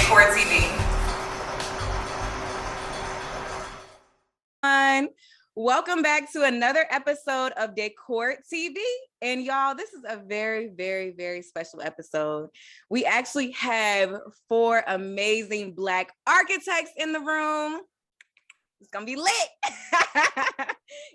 Décor'd TV. Welcome back to another episode of Décor'd TV. And y'all, this is a very, very, very special episode. We actually have 4 amazing Black architects in the room. It's gonna be lit.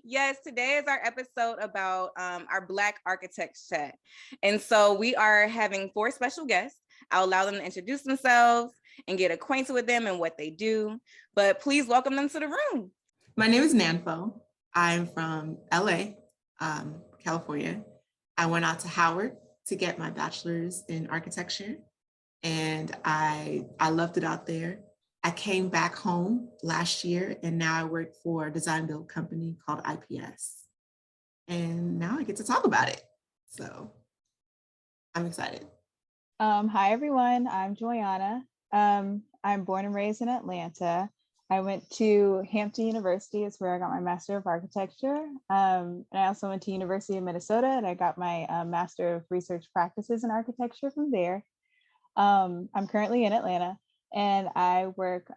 Yes, today is our episode about our Black architects chat. And so we are having 4 special guests. I'll allow them to introduce themselves and get acquainted with them and what they do. But please welcome them to the room. My name is Nanfo. I'm from LA, California. I went out to Howard to get my bachelor's in architecture, and I loved it out there. I came back home last year, and now I work for a design build company called IPS. And now I get to talk about it. So I'm excited. Hi, everyone. I'm Joiana. I'm born and raised in Atlanta. I went to Hampton University. It's where I got my Master of Architecture. And I also went to University of Minnesota, and I got my Master of Research Practices in Architecture from there. I'm currently in Atlanta, and I work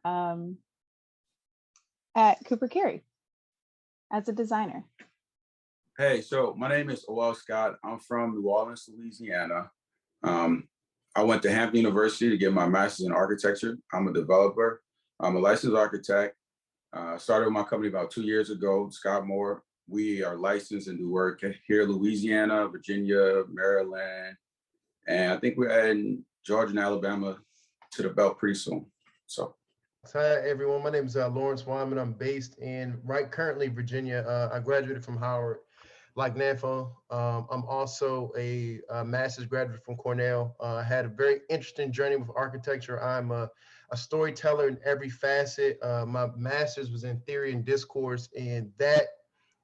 at Cooper Carey as a designer. Hey, so my name is Oel Scott. I'm from New Orleans, Louisiana. I went to Hampton University to get my master's in architecture. I'm a developer. I'm a licensed architect. Started with my company about 2 years ago, Scott Moore. We are licensed and do work here in Louisiana, Virginia, Maryland, and I think we're adding Georgia and Alabama to the belt pretty soon. So. Hi, everyone. My name is Lawrence Wyman. I'm based in currently Virginia. I graduated from Howard, like Nanfo. I'm also a master's graduate from Cornell. I had a very interesting journey with architecture. I'm a storyteller in every facet. My master's was in theory and discourse, and that,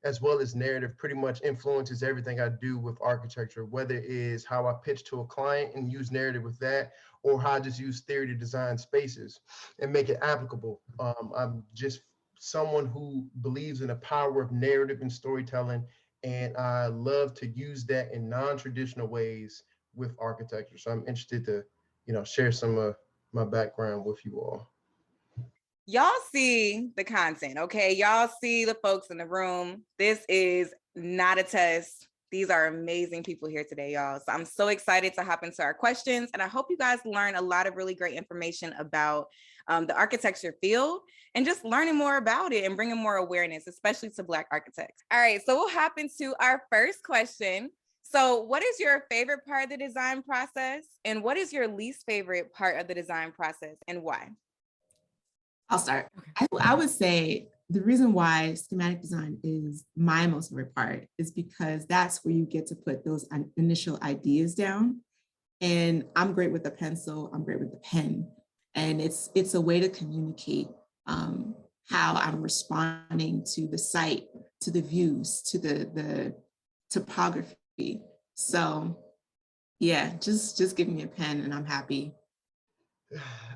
as well as narrative, pretty much influences everything I do with architecture, whether it is how I pitch to a client and use narrative with that, or how I just use theory to design spaces and make it applicable. I'm just someone who believes in the power of narrative and storytelling, and I love to use that in non-traditional ways with architecture. So I'm interested to, share some of my background with you all. Y'all see the content, okay? Y'all see the folks in the room. This is not a test. These are amazing people here today, y'all. So I'm so excited to hop into our questions, and I hope you guys learn a lot of really great information about the architecture field and just learning more about it and bringing more awareness, especially to Black architects. All right, so we'll hop into our first question. So what is your favorite part of the design process, and what is your least favorite part of the design process, and why? I'll start. I would say the reason why schematic design is my most favorite part is because that's where you get to put those initial ideas down. And I'm great with the pencil, I'm great with the pen. And it's a way to communicate how I'm responding to the site, to the views, to the topography. So yeah, just give me a pen and I'm happy.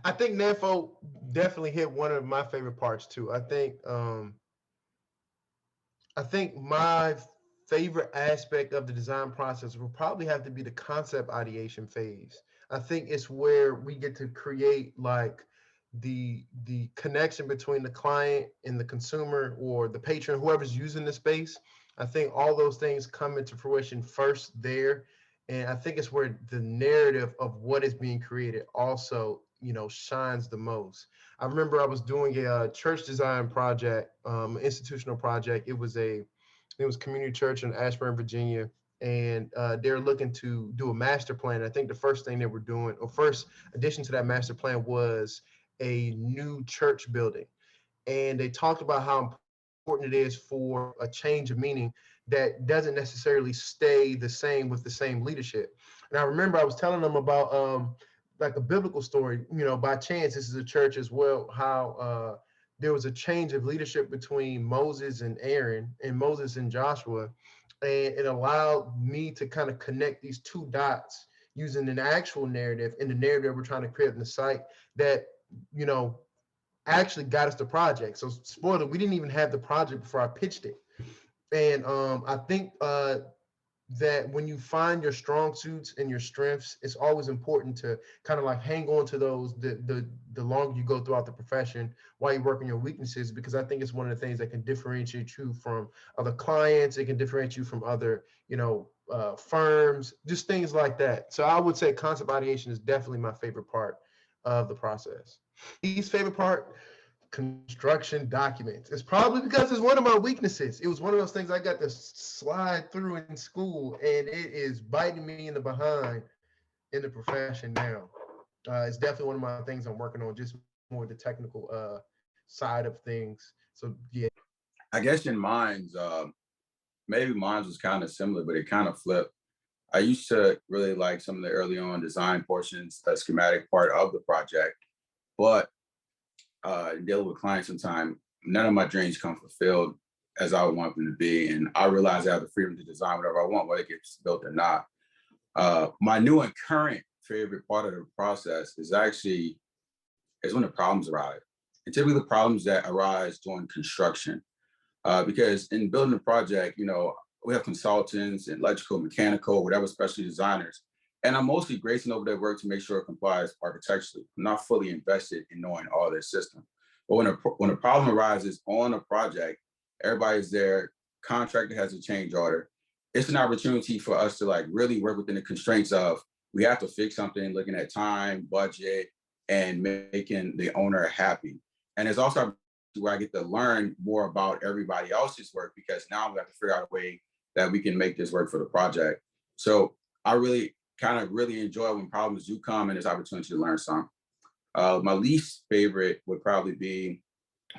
I think Nanfo definitely hit one of my favorite parts too. I think my favorite aspect of the design process will probably have to be the concept ideation phase. I think it's where we get to create like the connection between the client and the consumer or the patron, whoever's using the space. I think all those things come into fruition first there. And I think it's where the narrative of what is being created also, shines the most. I remember I was doing a church design project, institutional project. It was community church in Ashburn, Virginia. And they're looking to do a master plan. I think the first thing they were doing, or first addition to that master plan, was a new church building. And they talked about how important it is for a change of meaning that doesn't necessarily stay the same with the same leadership. And I remember I was telling them about like a biblical story, by chance, this is a church as well, how there was a change of leadership between Moses and Aaron and Moses and Joshua. And it allowed me to kind of connect these two dots using an actual narrative and the narrative we're trying to create in the site that, actually got us the project. So spoiler, we didn't even have the project before I pitched it. And I think that when you find your strong suits and your strengths, it's always important to kind of like hang on to those the longer you go throughout the profession while you work on your weaknesses, because I think it's one of the things that can differentiate you from other clients. It can differentiate you from other, firms, just things like that. So I would say concept ideation is definitely my favorite part of the process. Least favorite part, construction documents. It's probably because it's one of my weaknesses. It was one of those things I got to slide through in school, and it is biting me in the behind in the profession now. It's definitely one of my things I'm working on, just more the technical side of things. So yeah. I guess in mine's, maybe mine's was kind of similar, but it kind of flipped. I used to really like some of the early on design portions, the schematic part of the project, but dealing with clients sometimes, none of my dreams come fulfilled as I would want them to be. And I realize I have the freedom to design whatever I want, whether it gets built or not. My new and current favorite part of the process is when the problems arise. And typically the problems that arise during construction. Because in building a project, we have consultants and electrical, mechanical, whatever, specialty designers. And I'm mostly gracing over their work to make sure it complies architecturally. I'm not fully invested in knowing all their system. But when a problem arises on a project, everybody's there, contractor has a change order. It's an opportunity for us to like really work within the constraints of, we have to fix something, looking at time, budget, and making the owner happy. And it's also where I get to learn more about everybody else's work, because now we have to figure out a way that we can make this work for the project. So I really enjoy when problems do come and there's opportunity to learn some. My least favorite would probably be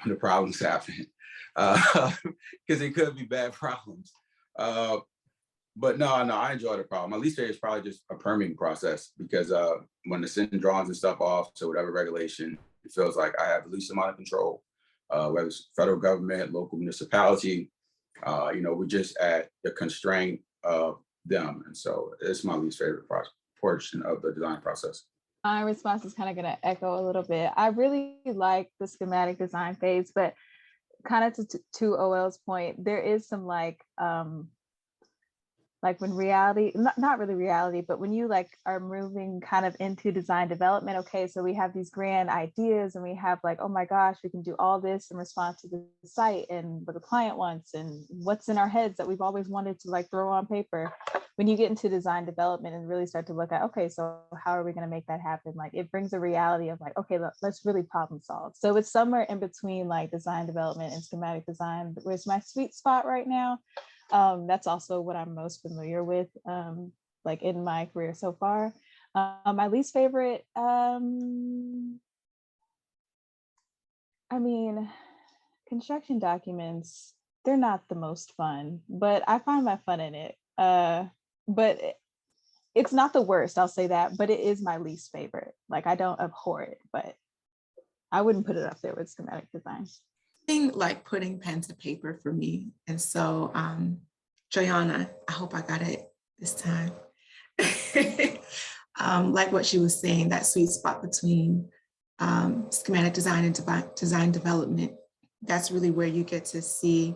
when the problems happen, because it could be bad problems. But no, I enjoy the problem. My least favorite is probably just a permitting process, because when the sending drawings and stuff off to whatever regulation, it feels like I have the least amount of control, whether it's federal government, local municipality, we're just at the constraint of them. And so it's my least favorite portion of the design process. My response is kind of going to echo a little bit. I really like the schematic design phase, but kind of to Oel's point, there is some like when reality, not really reality, but when you like are moving kind of into design development, okay, so we have these grand ideas and we have like, oh my gosh, we can do all this in response to the site and what the client wants and what's in our heads that we've always wanted to like throw on paper. When you get into design development and really start to look at, okay, so how are we going to make that happen? Like it brings a reality of like, okay, let's really problem solve. So it's somewhere in between like design development and schematic design, where's my sweet spot right now. That's also what I'm most familiar with, like in my career so far. My least favorite, construction documents, they're not the most fun, but I find my fun in it. But it's not the worst, I'll say that, but it is my least favorite. Like I don't abhor it, but I wouldn't put it up there with schematic design. Like putting pen to paper for me. And so Joiana, I hope I got it this time. Like what she was saying, that sweet spot between schematic design and design development, that's really where you get to see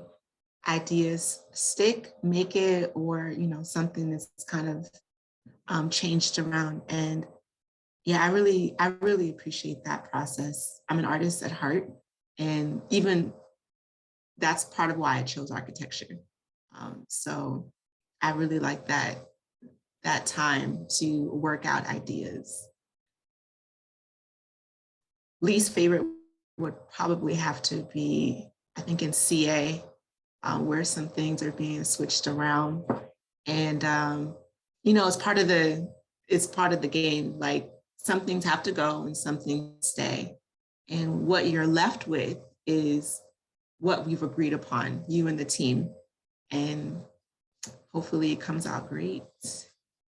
ideas stick, make it, or something that's kind of changed around. And yeah, I really appreciate that process. I'm an artist at heart. And even that's part of why I chose architecture. So I really like that time to work out ideas. Least favorite would probably have to be, I think, in CA, where some things are being switched around. And it's part of the game. Like some things have to go and some things stay. And what you're left with is what we've agreed upon, you and the team. And hopefully it comes out great.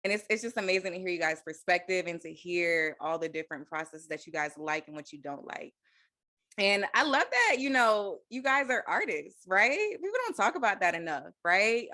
And it's just amazing to hear you guys' perspective and to hear all the different processes that you guys like and what you don't like. And I love that, you guys are artists, right? People don't talk about that enough, right?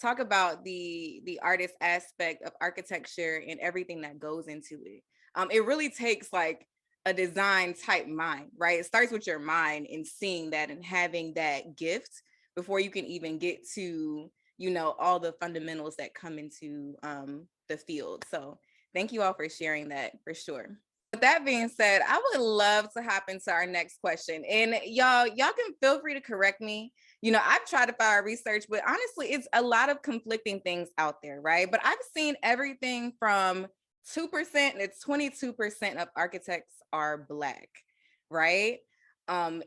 Talk about the artist aspect of architecture and everything that goes into it. It really takes like a design type mind, right? It starts with your mind and seeing that and having that gift before you can even get to you know, all the fundamentals that come into the field. So thank you all for sharing that for sure. With that being said, I would love to hop into our next question. And y'all can feel free to correct me. You know, I've tried to find research, but honestly, it's a lot of conflicting things out there, right? But I've seen everything from 2% to 22% of architects are Black, right? And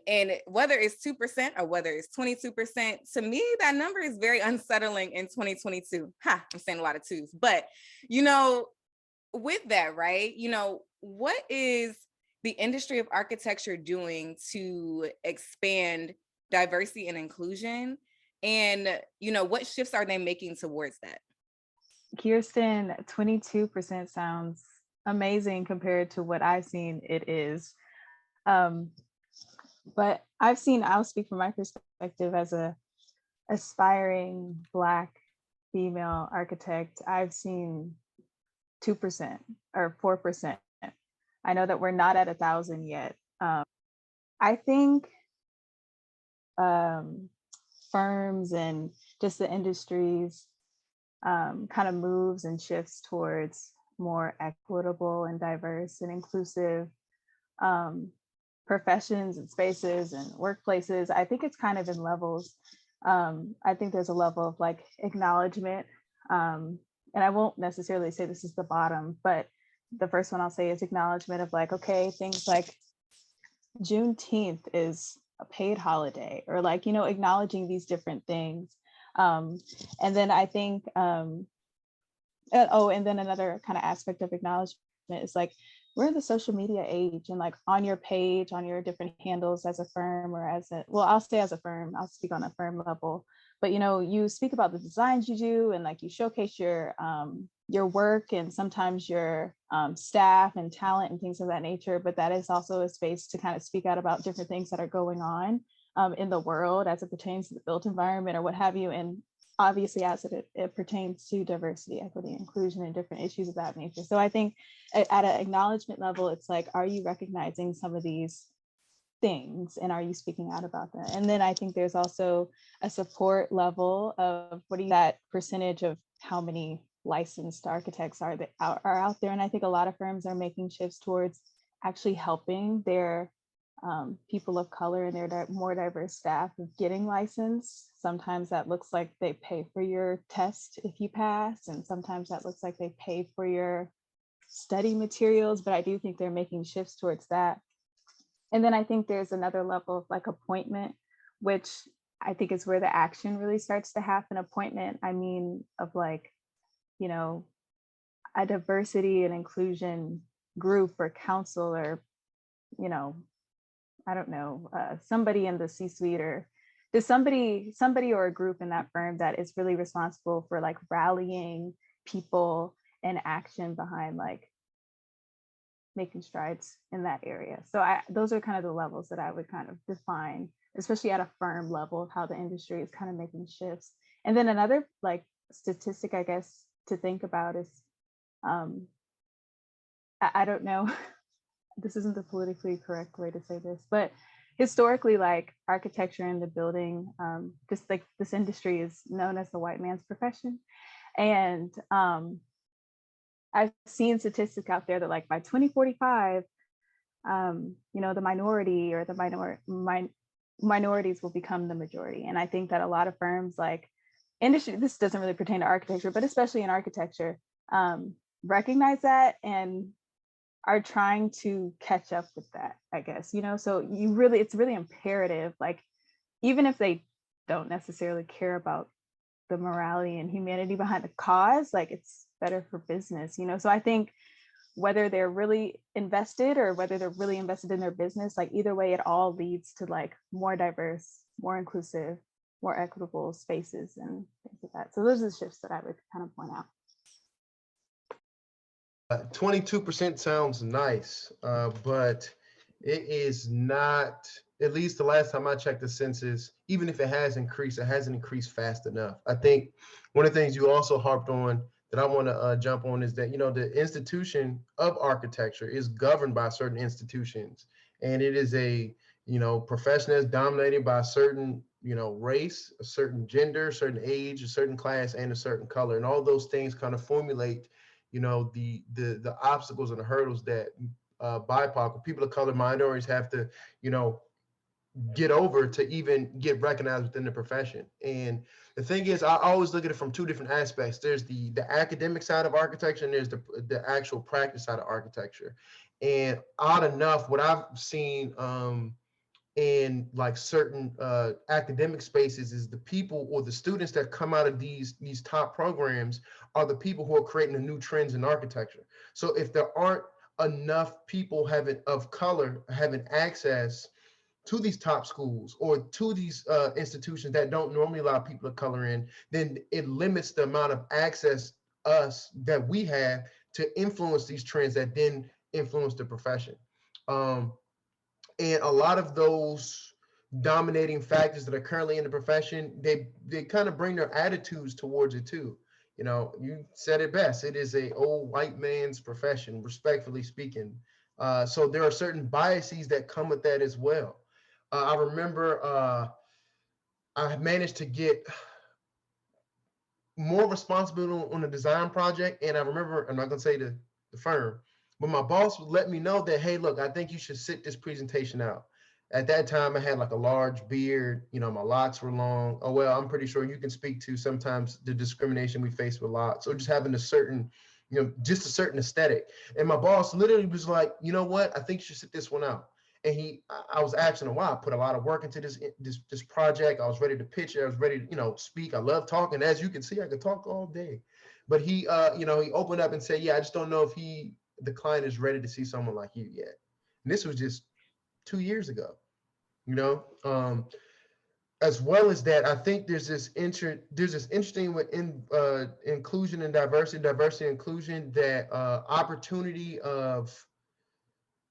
whether it's 2% or whether it's 22%, to me, that number is very unsettling in 2022. Ha, I'm saying a lot of twos, but you know, with that, right? You know, what is the industry of architecture doing to expand diversity and inclusion? And, you know, what shifts are they making towards that? Kirsten, 22% sounds amazing compared to what I've seen it is. But I'll speak from my perspective as a aspiring Black female architect. I've seen 2% or 4%. I know that we're not at 1,000 yet. I think firms and just the industries kind of moves and shifts towards more equitable and diverse and inclusive professions and spaces and workplaces. I think it's kind of in levels. I think there's a level of like acknowledgement. And I won't necessarily say this is the bottom, but the first one I'll say is acknowledgement of like, okay, things like Juneteenth is a paid holiday, or like, you know, acknowledging these different things. And then I think, and then another kind of aspect of acknowledgement is like, we're in the social media age, and like on your page, on your different handles as a firm or I'll say as a firm, I'll speak on a firm level, but you know, you speak about the designs you do and like you showcase your work and sometimes your staff and talent and things of that nature, but that is also a space to kind of speak out about different things that are going on in the world as it pertains to the built environment or what have you. And obviously as it pertains to diversity, equity, inclusion, and different issues of that nature. So I think at an acknowledgement level, it's like, are you recognizing some of these things and are you speaking out about them? And then I think there's also a support level of that percentage of how many licensed architects are out there. And I think a lot of firms are making shifts towards actually helping their people of color and their more diverse staff of getting licensed. Sometimes that looks like they pay for your test if you pass, and sometimes that looks like they pay for your study materials, but I do think they're making shifts towards that. And then I think there's another level of like appointment, which I think is where the action really starts to happen. Appointment, I mean, of like, you know, a diversity and inclusion group or council, or, you know, I don't know, somebody in the C-suite, or there's somebody or a group in that firm that is really responsible for like rallying people and action behind like making strides in that area. So those are kind of the levels that I would kind of define, especially at a firm level, of how the industry is kind of making shifts. And then another like statistic, I guess, to think about is, I don't know, this isn't the politically correct way to say this, but historically, like architecture and the building, just like this industry is known as the white man's profession. And I've seen statistics out there that like by 2045, you know, the minority or the minorities will become the majority. And I think that a lot of firms like industry, this doesn't really pertain to architecture, but especially in architecture, recognize that and are trying to catch up with that, I guess, you know. So it's really imperative, like, even if they don't necessarily care about the morality and humanity behind the cause, like it's better for business, you know. So I think whether they're really invested or whether they're really invested in their business, like either way, it all leads to like more diverse, more inclusive, more equitable spaces and things like that. So those are the shifts that I would kind of point out. 22% sounds nice, but it is not, at least the last time I checked the census, even if it has increased, it hasn't increased fast enough. I think one of the things you also harped on that I want to jump on is that, you know, the institution of architecture is governed by certain institutions, and it is a, you know, profession that's dominated by certain, race, a certain gender, a certain age, a certain class, and a certain color. And all those things kind of formulate, the obstacles and the hurdles that BIPOC, or people of color, minorities have to, get over to even get recognized within the profession. And the thing is, I always look at it from two different aspects. There's the academic side of architecture, and there's the actual practice side of architecture. And odd enough, what I've seen in like certain academic spaces is the people or the students that come out of these top programs are the people who are creating the new trends in architecture. So if there aren't enough people of color having access to these top schools or to these institutions that don't normally allow people of color in, then it limits the amount of access that we have to influence these trends that then influence the profession. And a lot of those dominating factors that are currently in the profession, they kind of bring their attitudes towards it too. You said it best. It is a old white man's profession, respectfully speaking. So there are certain biases that come with that as well. I remember I managed to get more responsibility on a design project. And I remember, I'm not going to say the firm, but my boss would let me know that, hey, look, I think you should sit this presentation out. At that time, I had like a large beard, my locks were long. Oh, well, I'm pretty sure you can speak to sometimes the discrimination we face with locks, or just having a certain, just a certain aesthetic. And my boss literally was like, you know what? I think you should sit this one out. And I was asking him why. I put a lot of work into this project. I was ready to pitch it. I was ready to, speak. I love talking. As you can see, I could talk all day. But he opened up and said, yeah, I just don't know if the client is ready to see someone like you yet. And this was just 2 years ago, as well as that, I think there's this interesting within inclusion and diversity and inclusion, that opportunity of,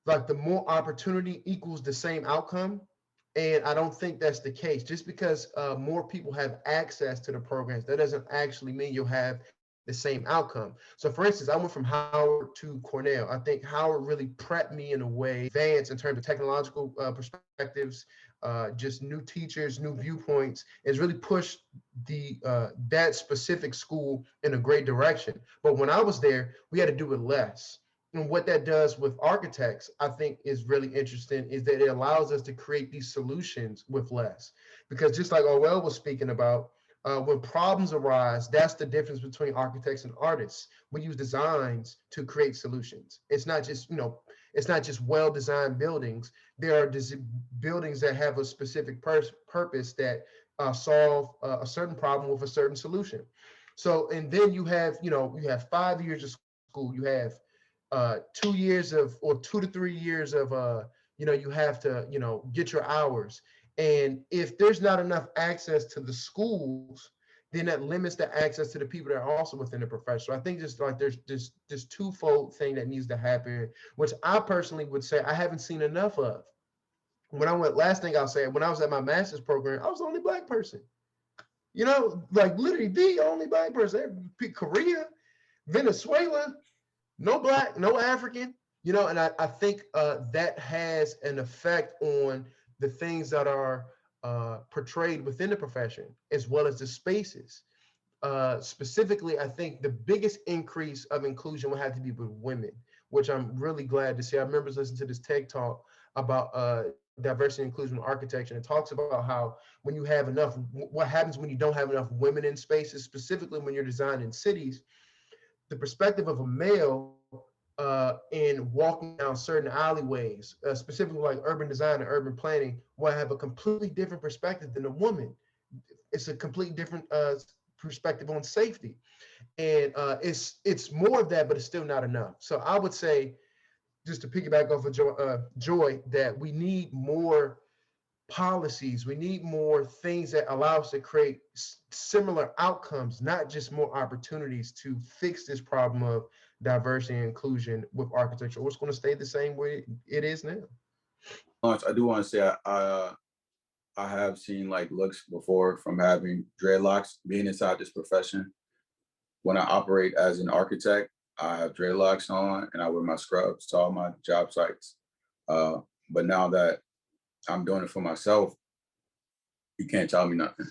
like, the more opportunity equals the same outcome. And I don't think that's the case. Just because more people have access to the programs, that doesn't actually mean you'll have the same outcome. So for instance, I went from Howard to Cornell. I think Howard really prepped me in a way, advanced in terms of technological perspectives, just new teachers, new viewpoints. It's really pushed that specific school in a great direction. But when I was there, we had to do it less. And what that does with architects, I think, is really interesting, is that it allows us to create these solutions with less. Because just like Oel was speaking about, when problems arise, that's the difference between architects and artists. We use designs to create solutions. It's not just, it's not just well-designed buildings. There are buildings that have a specific purpose that solve a certain problem with a certain solution. So, and then you have 5 years of school. You have 2 years of, or 2 to 3 years of, you have to, get your hours. And if there's not enough access to the schools, then that limits the access to the people that are also within the profession. So I think just like there's this twofold thing that needs to happen, which I personally would say I haven't seen enough of. Last thing I'll say, when I was at my master's program, I was the only Black person. Like literally the only Black person. Korea, Venezuela, no Black, no African, and I think that has an effect on the things that are portrayed within the profession, as well as the spaces. Specifically, I think the biggest increase of inclusion will have to be with women, which I'm really glad to see. I remember listening to this TED Talk about diversity and inclusion in architecture, and it talks about how when you have enough, what happens when you don't have enough women in spaces, specifically when you're designing cities. The perspective of a male in walking down certain alleyways, specifically like urban design and urban planning, will have a completely different perspective than a woman. It's a completely different perspective on safety. And it's more of that, but it's still not enough. So I would say, just to piggyback off of Joy, that we need more policies. We need more things that allow us to create similar outcomes, not just more opportunities to fix this problem of diversity and inclusion with architecture, or it's going to stay the same way it is now. I do want to say I have seen like looks before from having dreadlocks, being inside this profession. When I operate as an architect, I have dreadlocks on and I wear my scrubs to all my job sites. But now that I'm doing it for myself, You can't tell me nothing.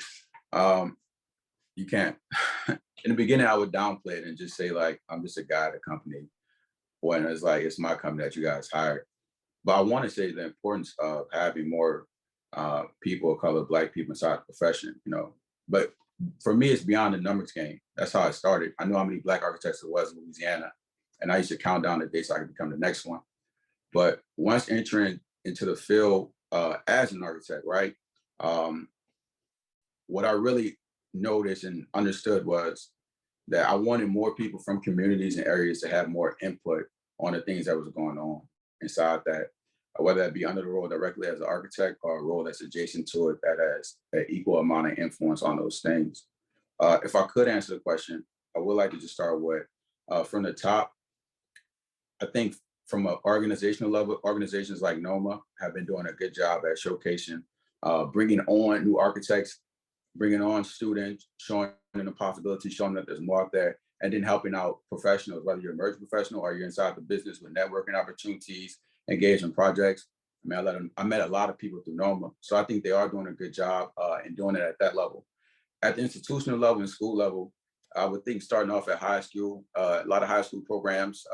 You can't. In the beginning, I would downplay it and just say like, I'm just a guy at a company. When it's like, it's my company that you guys hired. But I want to say the importance of having more people of color, Black people inside the profession, you know. But for me, it's beyond the numbers game. That's how it started. I knew how many Black architects there was in Louisiana, and I used to count down the days so I could become the next one. But once entering into the field as an architect, right, what I really noticed and understood was that I wanted more people from communities and areas to have more input on the things that was going on inside that, whether that be under the role directly as an architect or a role that's adjacent to it that has an equal amount of influence on those things. If I could answer the question, I would like to just start with from the top. I think from an organizational level, organizations like NOMA have been doing a good job at showcasing, bringing on new architects, bringing on students, showing them the possibility, showing that there's more out there, and then helping out professionals, whether you're an emerging professional or you're inside the business with networking opportunities, engaging projects. I mean, I met a lot of people through NOMA. So I think they are doing a good job in doing it at that level. At the institutional level and school level, I would think starting off at high school, a lot of high school programs,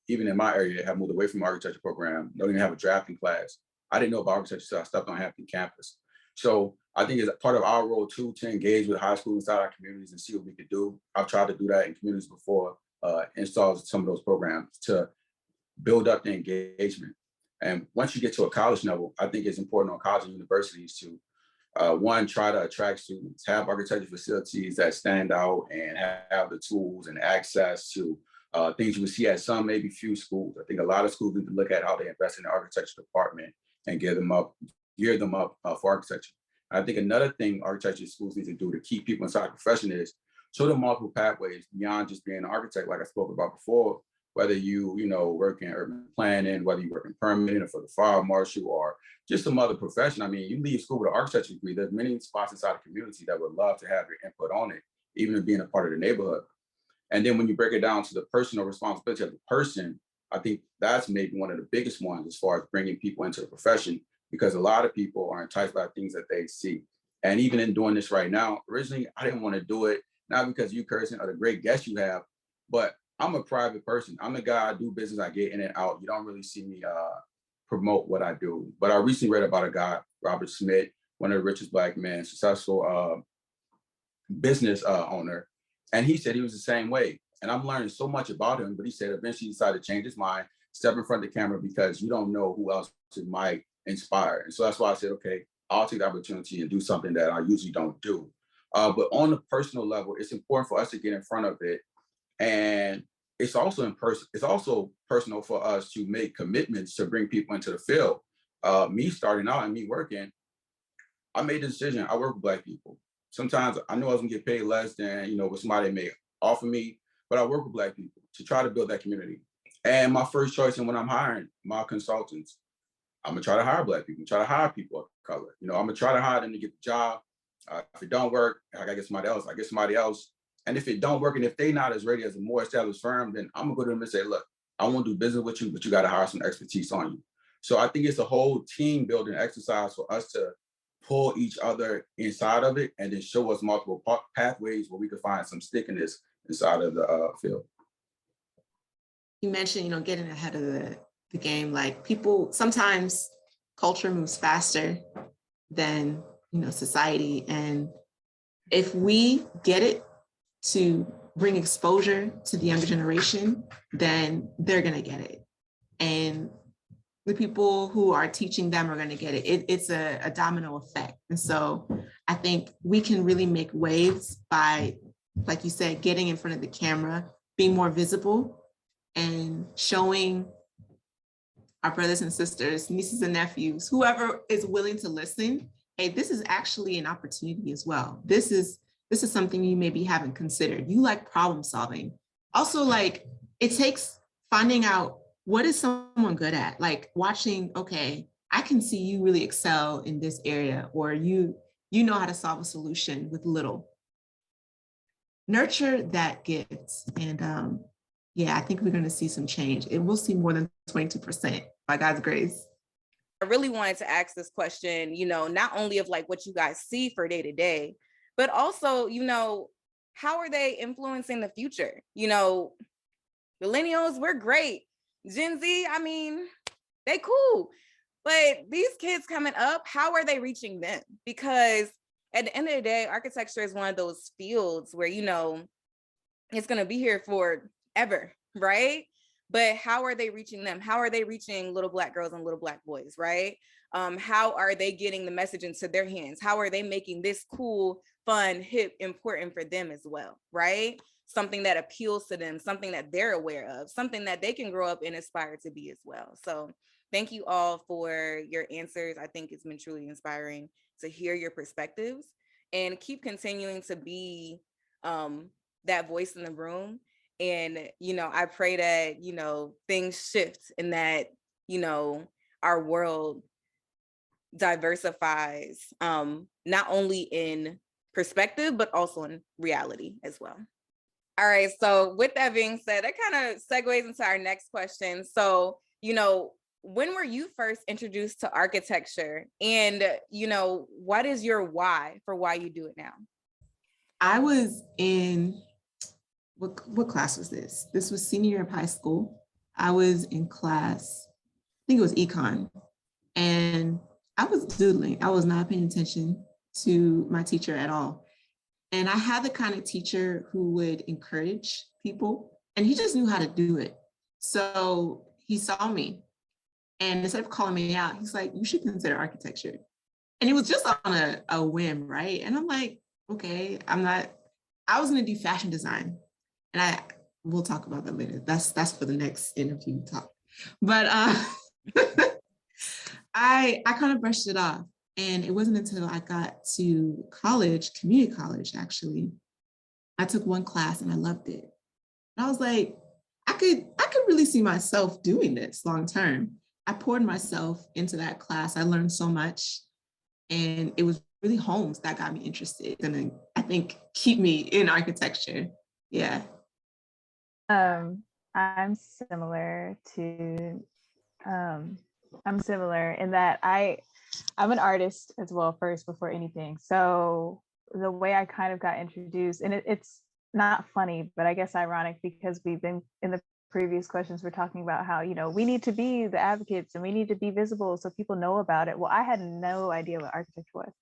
even in my area, have moved away from architecture program, don't even have a drafting class. I didn't know about architecture, so I stepped on Hampton campus. So I think it's part of our role too, to engage with high schools inside our communities and see what we could do. I've tried to do that in communities before, install some of those programs to build up the engagement. And once you get to a college level, I think it's important on college and universities to, one, try to attract students, have architecture facilities that stand out and have the tools and access to things you would see at some, maybe few schools. I think a lot of schools need to look at how they invest in the architecture department and gear them up for architecture. I think another thing architecture schools need to do to keep people inside the profession is show them multiple pathways beyond just being an architect, like I spoke about before, whether you work in urban planning, whether you work in permitting or for the fire marshal or just some other profession. I mean, you leave school with an architecture degree, there's many spots inside the community that would love to have your input on it, even being a part of the neighborhood. And then when you break it down to the personal responsibility of the person, I think that's maybe one of the biggest ones as far as bringing people into the profession, because a lot of people are enticed by things that they see. And even in doing this right now, originally, I didn't want to do it, not because you, Kirsten, are the great guest you have, but I'm a private person. I'm the guy, I do business, I get in and out. You don't really see me promote what I do. But I recently read about a guy, Robert Smith, one of the richest Black men, successful business owner. And he said he was the same way. And I'm learning so much about him, but he said eventually he decided to change his mind, step in front of the camera, because you don't know who else it might inspire. And so that's why I said, okay, I'll take the opportunity and do something that I usually don't do. But on the personal level, it's important for us to get in front of it. And it's also personal for us to make commitments to bring people into the field. Me starting out and me working, I made the decision, I work with Black people. Sometimes I knew I was gonna get paid less than, what somebody may offer me, but I work with Black people to try to build that community. And my first choice, and when I'm hiring my consultants, I'm gonna try to hire Black people, try to hire people of color. I'm gonna try to hire them to get the job. If it don't work, I gotta get somebody else. And if it don't work, and if they not as ready as a more established firm, then I'm gonna go to them and say, look, I want to do business with you, but you gotta hire some expertise on you. So I think it's a whole team building exercise for us to pull each other inside of it and then show us multiple pathways where we can find some stickiness inside of the field. You mentioned, getting ahead of the game, like people, sometimes culture moves faster than, society. And if we get it to bring exposure to the younger generation, then they're gonna get it. And the people who are teaching them are gonna get it. It's a domino effect. And so I think we can really make waves by, like you said, getting in front of the camera, being more visible, and showing our brothers and sisters, nieces and nephews, whoever is willing to listen, hey, this is actually an opportunity as well. This is something you maybe haven't considered. You like problem solving. Also, like, it takes finding out what is someone good at, like watching, okay, I can see you really excel in this area, or you know how to solve a solution with little. Nurture that gift. And yeah, I think we're going to see some change. It will see more than 22% by God's grace. I really wanted to ask this question, you know, not only of like what you guys see for day to day, but also, you know, how are they influencing the future? You know, millennials, we're great. Gen Z, I mean, they cool. But these kids coming up, how are they reaching them? Because at the end of the day, architecture is one of those fields where, you know, it's going to be here forever, right? But how are they reaching them? How are they reaching little Black girls and little Black boys, right? How are they getting the message into their hands? How are they making this cool, fun, hip, important for them as well, right? Something that appeals to them, something that they're aware of, something that they can grow up and aspire to be as well. So thank you all for your answers. I think it's been truly inspiring to hear your perspectives and keep continuing to be that voice in the room. And, you know, I pray that, you know, things shift and that, you know, our world diversifies, not only in perspective, but also in reality as well. All right. So with that being said, that kind of segues into our next question. So, you know, when were you first introduced to architecture? And, you know, what is your why for why you do it now? I was in, what class was this? This was senior year of high school. I was in class, I think it was econ, and I was doodling. I was not paying attention to my teacher at all. And I had the kind of teacher who would encourage people, and he just knew how to do it. So he saw me, and instead of calling me out, he's like, you should consider architecture. And it was just on a whim, right? And I'm like, okay, I was gonna do fashion design. And we'll talk about that later. That's for the next interview talk. But I kind of brushed it off. And it wasn't until I got to college, community college, actually, I took one class and I loved it. And I was like, I could really see myself doing this long term. I poured myself into that class. I learned so much. And it was really homes that got me interested and I think keep me in architecture. Yeah. I'm similar in that I'm an artist as well first before anything. So the way I kind of got introduced, and it's not funny, but I guess ironic because we've been in the previous questions, we're talking about how, you know, we need to be the advocates and we need to be visible so people know about it. Well, I had no idea what architecture was.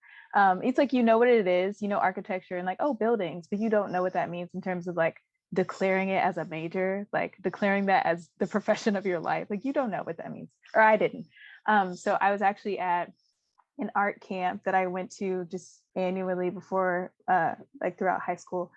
It's like, you know what it is, you know, architecture and like, oh, buildings, but you don't know what that means in terms of like declaring it as a major, like declaring that as the profession of your life. Like, you don't know what that means, or I didn't. So I was actually at an art camp that I went to just annually before, like throughout high school.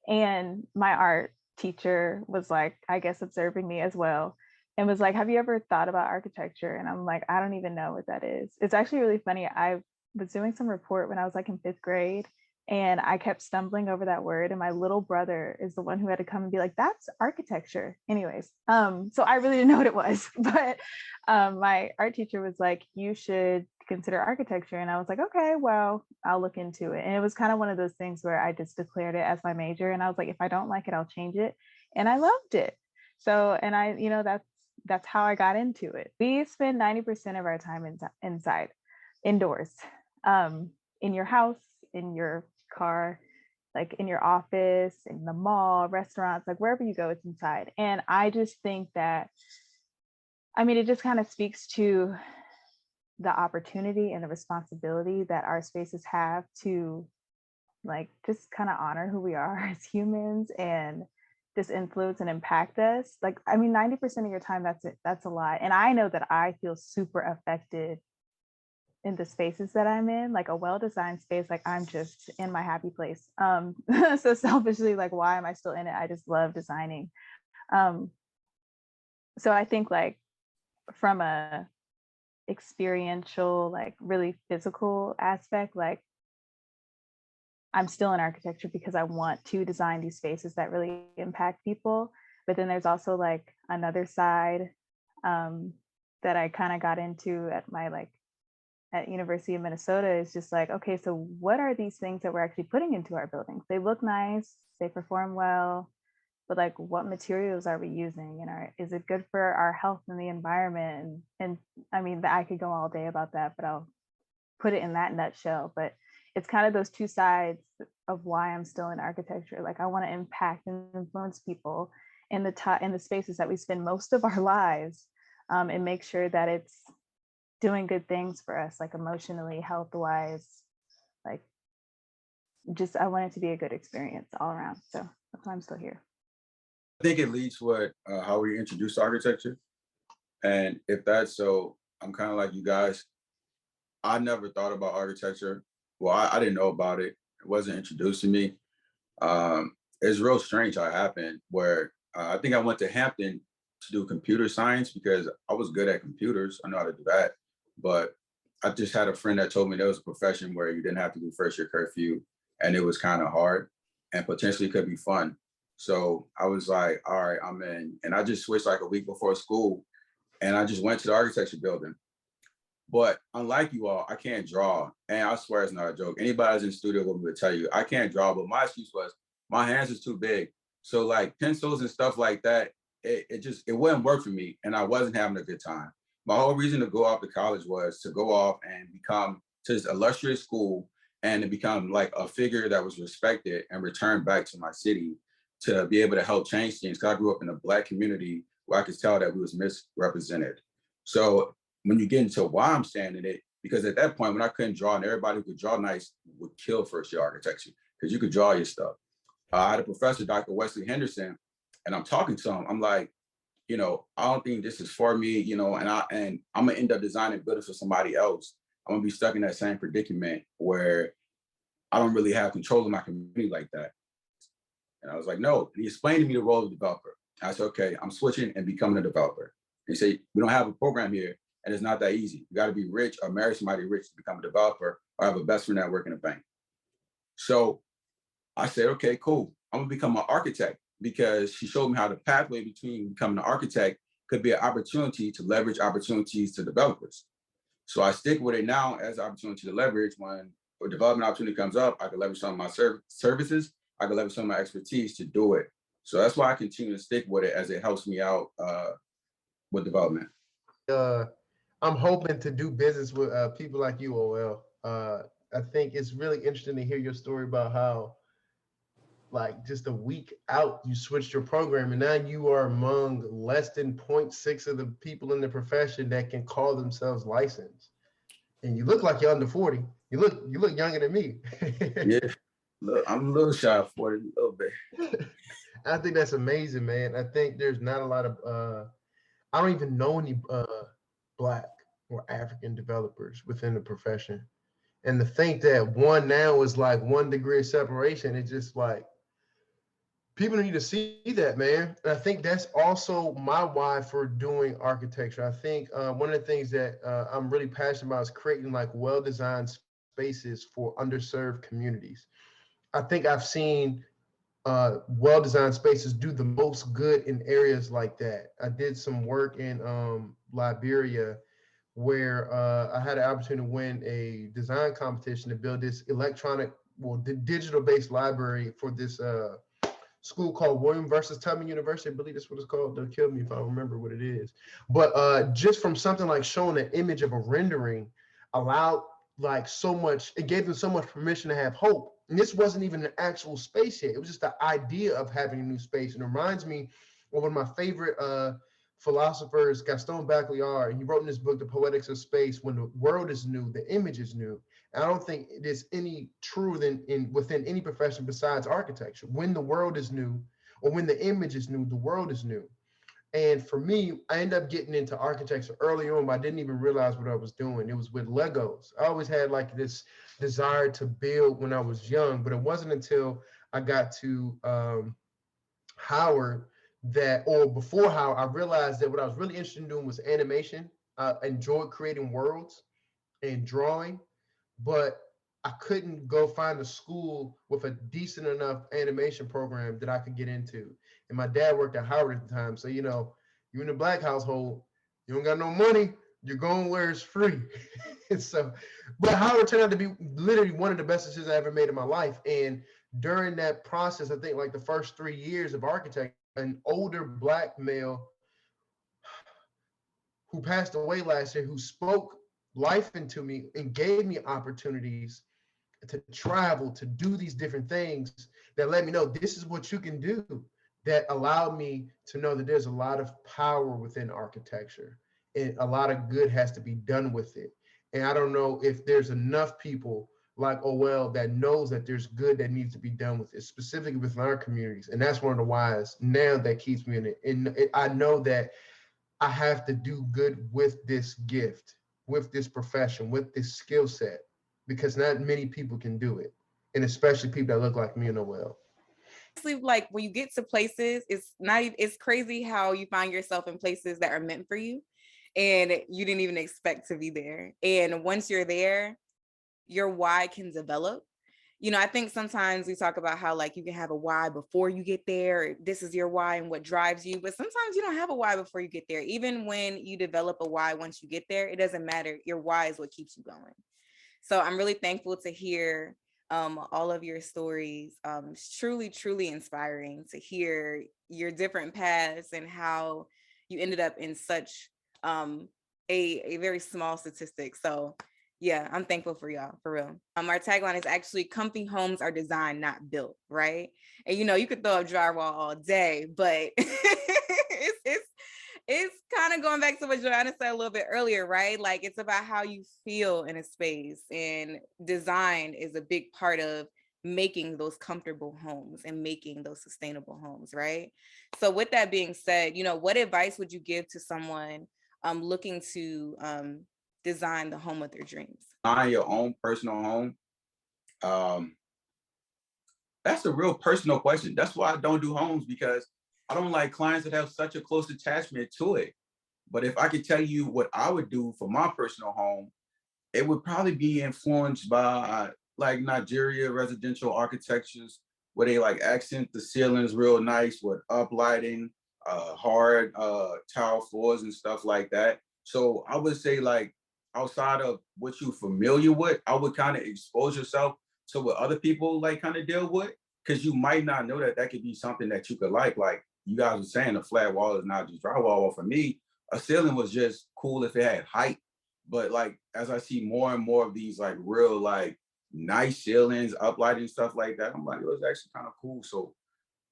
And my art teacher was like, I guess, observing me as well, and was like, have you ever thought about architecture? And I'm like, I don't even know what that is. It's actually really funny. I was doing some report when I was like in 5th grade, and I kept stumbling over that word. And my little brother is the one who had to come and be like, that's architecture. Anyways, so I really didn't know what it was. But my art teacher was like, you should consider architecture. And I was like, okay, well, I'll look into it. And it was kind of one of those things where I just declared it as my major. And I was like, if I don't like it, I'll change it. And I loved it. So, and I, you know, that's how I got into it. We spend 90% of our time inside, indoors, in your house, in your car, like in your office, in the mall, restaurants, like wherever you go, it's inside. And I just think that, I mean, it just kind of speaks to the opportunity and the responsibility that our spaces have to like just kind of honor who we are as humans and just influence and impact us. Like, I mean, 90% of your time, that's a lot. And I know that I feel super affected in the spaces that I'm in, like a well-designed space, like I'm just in my happy place. So selfishly, like, why am I still in it? I just love designing. So I think like from a experiential, like really physical aspect, like I'm still in architecture because I want to design these spaces that really impact people. But then there's also like another side that I kind of got into at University of Minnesota is just like, okay, so what are these things that we're actually putting into our buildings? They look nice, they perform well, but like, what materials are we using, and is it good for our health and the environment? And I mean, I could go all day about that, but I'll put it in that nutshell. But it's kind of those two sides of why I'm still in architecture. Like, I want to impact and influence people in the spaces that we spend most of our lives, and make sure that it's doing good things for us, like emotionally, health wise, like, just, I want it to be a good experience all around. So that's why I'm still here. I think it leads what how we introduce architecture. And if that's so, I'm kind of like you guys. I never thought about architecture. Well, I didn't know about it. It wasn't introduced to me. It's real strange how it happened where I think I went to Hampton to do computer science because I was good at computers. I know how to do that. But I just had a friend that told me there was a profession where you didn't have to do first year curfew and it was kind of hard and potentially could be fun. So I was like, all right, I'm in. And I just switched like a week before school and I just went to the architecture building. But unlike you all, I can't draw. And I swear it's not a joke. Anybody that's in the studio with me will tell you, I can't draw, but my excuse was my hands is too big. So like pencils and stuff like that, it wouldn't work for me. And I wasn't having a good time. My whole reason to go off to college was to go off and become to this illustrious school and to become like a figure that was respected and return back to my city to be able to help change things. Because I grew up in a Black community where I could tell that we was misrepresented. So when you get into why I'm saying it, because at that point when I couldn't draw and everybody who could draw nice would kill first year architecture because you could draw your stuff. I had a professor, Dr. Wesley Henderson, and I'm talking to him. I'm like, you know, I don't think this is for me, you know, and I'm gonna end up designing buildings for somebody else. I'm gonna be stuck in that same predicament where I don't really have control of my community like that. And I was like, no. And he explained to me the role of developer. I said, okay, I'm switching and becoming a developer. And he said, we don't have a program here, and it's not that easy. You got to be rich or marry somebody rich to become a developer, or have a best friend that work in a bank. So I said, okay, cool. I'm gonna become an architect because she showed me how the pathway between becoming an architect could be an opportunity to leverage opportunities to developers. So I stick with it now as an opportunity to leverage when a development opportunity comes up. I can leverage some of my services. I can leverage some of my expertise to do it. So that's why I continue to stick with it as it helps me out with development. I'm hoping to do business with people like you, Oel. I think it's really interesting to hear your story about how, like, just a week out, you switched your program, and now you are among less than 0.6 of the people in the profession that can call themselves licensed. And you look like you're under 40. You look younger than me. Yeah, look, I'm a little shy of 40, a little bit. I think that's amazing, man. I think there's not a lot of I don't even know any Black or African developers within the profession. And to think that one now is like 1 degree of separation, it's just like, people need to see that, man. And I think that's also my why for doing architecture. I think one of the things that I'm really passionate about is creating like well-designed spaces for underserved communities. I think I've seen well-designed spaces do the most good in areas like that. I did some work in Liberia where I had an opportunity to win a design competition to build this digital-based library for this school called Wyman versus Tubman University. I believe that's what it's called. They'll kill me if I don't remember what it is. But just from something like showing an image of a rendering allowed like so much, it gave them so much permission to have hope. And this wasn't even an actual space yet. It was just the idea of having a new space. And it reminds me of one of my favorite philosophers, Gaston Bachelard, and he wrote in this book, The Poetics of Space, when the world is new, the image is new. And I don't think there's any truer than within any profession besides architecture. When the world is new, or when the image is new, the world is new. And for me, I ended up getting into architecture early on, but I didn't even realize what I was doing. It was with Legos. I always had like this desire to build when I was young, but it wasn't until I got to Howard or before Howard, I realized that what I was really interested in doing was animation. I enjoyed creating worlds and drawing, but I couldn't go find a school with a decent enough animation program that I could get into. And my dad worked at Howard at the time. So, you know, you're in a Black household, you don't got no money, you're going where it's free. So, but Howard turned out to be literally one of the best decisions I ever made in my life. And during that process, I think like the first 3 years of architecture, an older Black male who passed away last year, who spoke life into me and gave me opportunities to travel, to do these different things that let me know this is what you can do, that allowed me to know that there's a lot of power within architecture and a lot of good has to be done with it. And I don't know if there's enough people like Oel that knows that there's good that needs to be done with it, specifically within our communities. And that's one of the whys now that keeps me in it. And I know that I have to do good with this gift, with this profession, with this skill set, because not many people can do it. And especially people that look like me and Noel. Like when you get to places, it's crazy how you find yourself in places that are meant for you and you didn't even expect to be there. And once you're there, your why can develop. I think sometimes we talk about how like you can have a why before you get there. This is your why and what drives you. But sometimes you don't have a why before you get there. Even when you develop a why once you get there, it doesn't matter. Your why is what keeps you going. So I'm really thankful to hear all of your stories. It's truly, truly inspiring to hear your different paths and how you ended up in such a very small statistic. So yeah, I'm thankful for y'all, for real. Our tagline is actually comfy homes are designed, not built, right? And you could throw up drywall all day, but it's kind of going back to what Joiana said a little bit earlier, right? Like it's about how you feel in a space, and design is a big part of making those comfortable homes and making those sustainable homes, right? So with that being said, what advice would you give to someone looking to design the home of their dreams? Design your own personal home. That's a real personal question. That's why I don't do homes, because I don't like clients that have such a close attachment to it. But if I could tell you what I would do for my personal home, it would probably be influenced by like Nigeria residential architectures, where they like accent the ceilings real nice with uplighting, hard tile floors and stuff like that. So I would say, like, outside of what you're familiar with, I would kind of expose yourself to what other people like kind of deal with, because you might not know that could be something that you could like. Like you guys were saying, a flat wall is not just drywall. Well, for me, a ceiling was just cool if it had height. But like as I see more and more of these like real like nice ceilings, uplighting, stuff like that, I'm like, it was actually kind of cool. So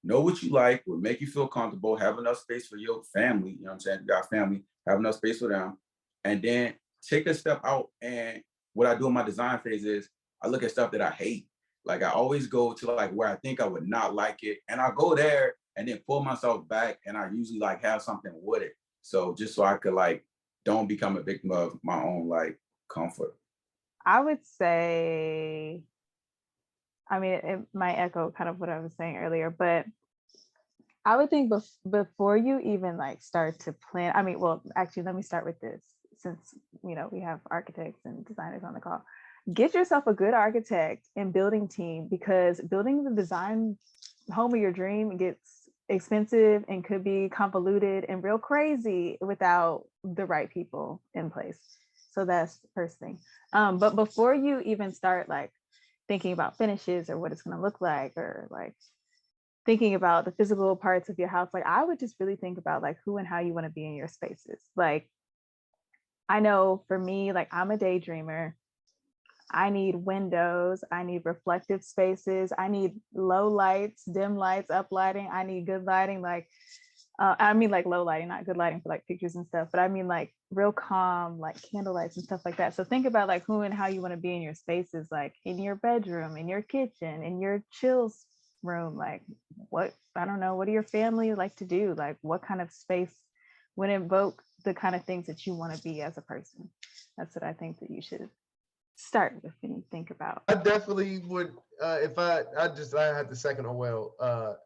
know what you like, what make you feel comfortable, have enough space for your family. You know what I'm saying? You got family, have enough space for them. And then take a step out. And what I do in my design phase is I look at stuff that I hate. Like I always go to like where I think I would not like it. And I go there and then pull myself back, and I usually like have something with it. So just so I could like don't become a victim of my own like comfort. I would say, I mean, it might echo kind of what I was saying earlier, but I would think before you even like start to plan, I mean, well, actually, let me start with this, since, we have architects and designers on the call. Get yourself a good architect and building team, because building the design home of your dream gets expensive and could be convoluted and real crazy without the right people in place. So that's the first thing. But before you even start like thinking about finishes or what it's going to look like, or like thinking about the physical parts of your house, like I would just really think about like who and how you want to be in your spaces. Like I know for me, like I'm a daydreamer. I need windows, I need reflective spaces, I need low lights, dim lights, up lighting, I need good lighting, like I mean like low lighting, not good lighting for like pictures and stuff, but I mean like real calm, like candle lights and stuff like that. So think about like who and how you want to be in your spaces, like in your bedroom, in your kitchen, in your chills room, like what, I don't know, what do your family like to do? Like what kind of space would invoke the kind of things that you want to be as a person? That's what I think that you should start with and you think about. I definitely would, if I had the second Oel,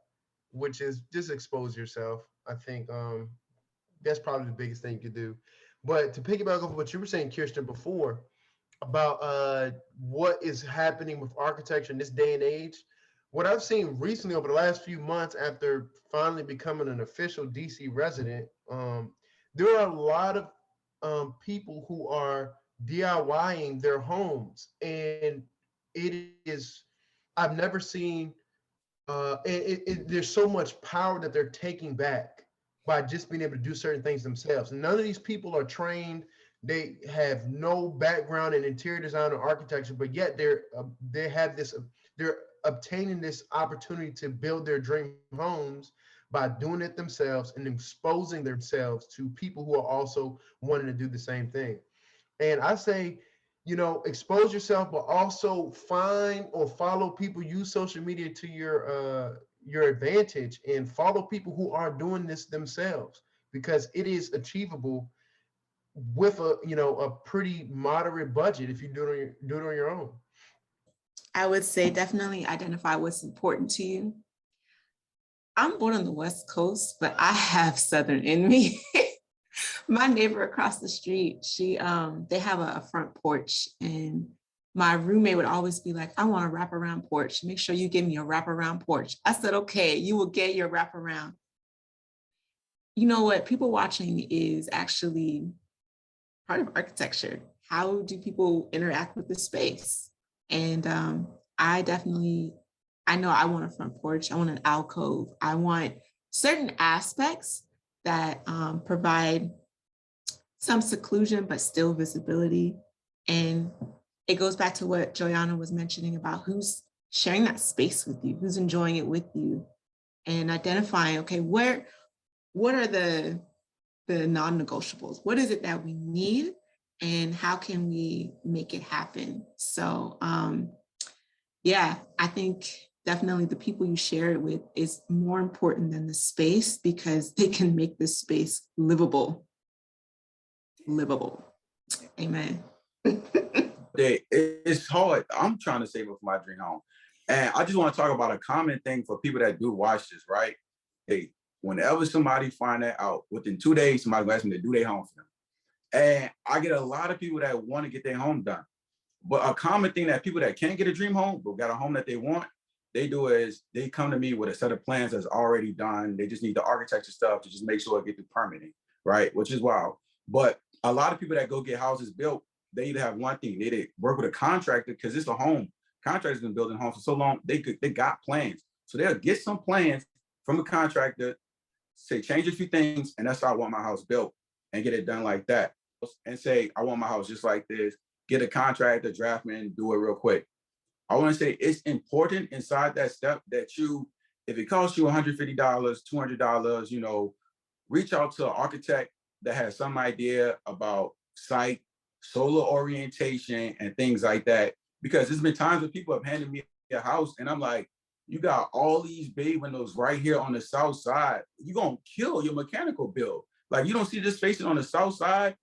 which is just expose yourself. I think that's probably the biggest thing you could do. But to piggyback off of what you were saying, Kirsten, before about what is happening with architecture in this day and age, what I've seen recently over the last few months after finally becoming an official DC resident, there are a lot of people who are DIYing their homes, and it is, I've never seen There's so much power that they're taking back by just being able to do certain things themselves. And none of these people are trained. They have no background in interior design or architecture, but yet they have this. They're obtaining this opportunity to build their dream homes by doing it themselves and exposing themselves to people who are also wanting to do the same thing. And I say, expose yourself, but also find or follow people. Use social media to your advantage, and follow people who are doing this themselves, because it is achievable with a pretty moderate budget if you do it on your own. I would say definitely identify what's important to you. I'm born on the West Coast, but I have Southern in me. My neighbor across the street, they have a front porch, and my roommate would always be like, I want a wraparound porch. Make sure you give me a wraparound porch. I said, okay, you will get your wraparound. You know what? People watching is actually part of architecture. How do people interact with the space? And I know I want a front porch. I want an alcove. I want certain aspects that provide some seclusion, but still visibility. And it goes back to what Joiana was mentioning about who's sharing that space with you, who's enjoying it with you, and identifying, okay, what are the non-negotiables? What is it that we need, and how can we make it happen? So yeah, I think definitely the people you share it with is more important than the space, because they can make this space livable. Amen. It's hard. I'm trying to save up for my dream home. And I just want to talk about a common thing for people that do watch this, right? Whenever somebody find that out, within 2 days, somebody will ask me to do their home for them. And I get a lot of people that want to get their home done. But a common thing that people that can't get a dream home, but got a home that they want, they do is they come to me with a set of plans that's already done. They just need the architecture stuff to just make sure it get through permitting, right? Which is wild. But a lot of people that go get houses built, they either have one thing, they work with a contractor, because it's a home. Contractor's been building homes for so long, they got plans. So they'll get some plans from a contractor, say, change a few things, and that's how I want my house built, and get it done like that. And say, I want my house just like this, get a contractor, draftman, do it real quick. I want to say it's important inside that step that if it costs you $150, $200, reach out to an architect that has some idea about site, solar orientation, and things like that. Because there's been times when people have handed me a house and I'm like, you got all these bay windows right here on the south side. You're going to kill your mechanical bill. Like, you don't see this facing on the south side.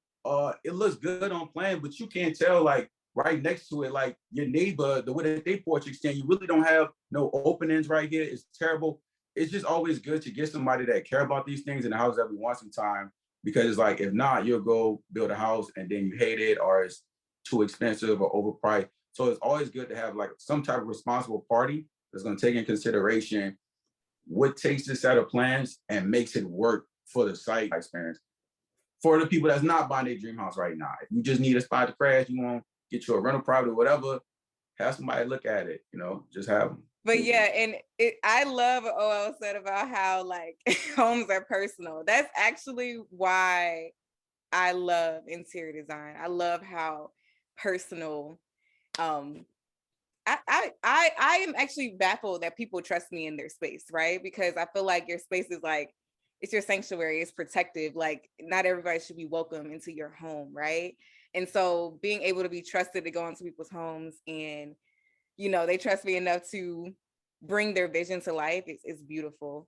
It looks good on plan, but you can't tell, like, right next to it, like your neighbor, the way that they porch extend, you really don't have no openings right here. It's terrible. It's just always good to get somebody that care about these things in the house every once in time, because it's like, if not, you'll go build a house and then you hate it, or it's too expensive or overpriced. So it's always good to have like some type of responsible party that's going to take in consideration what takes this set of plans and makes it work for the site experience. For the people that's not buying their dream house right now, if you just need a spot to crash, you want to get you a rental property or whatever, have somebody look at it, just have them. But yeah, and I love what Oel said about how like homes are personal. That's actually why I love interior design. I love how personal. I am actually baffled that people trust me in their space, right? Because I feel like your space is like, it's your sanctuary, it's protective. Like, not everybody should be welcome into your home, right? And so being able to be trusted to go into people's homes and, they trust me enough to bring their vision to life is beautiful.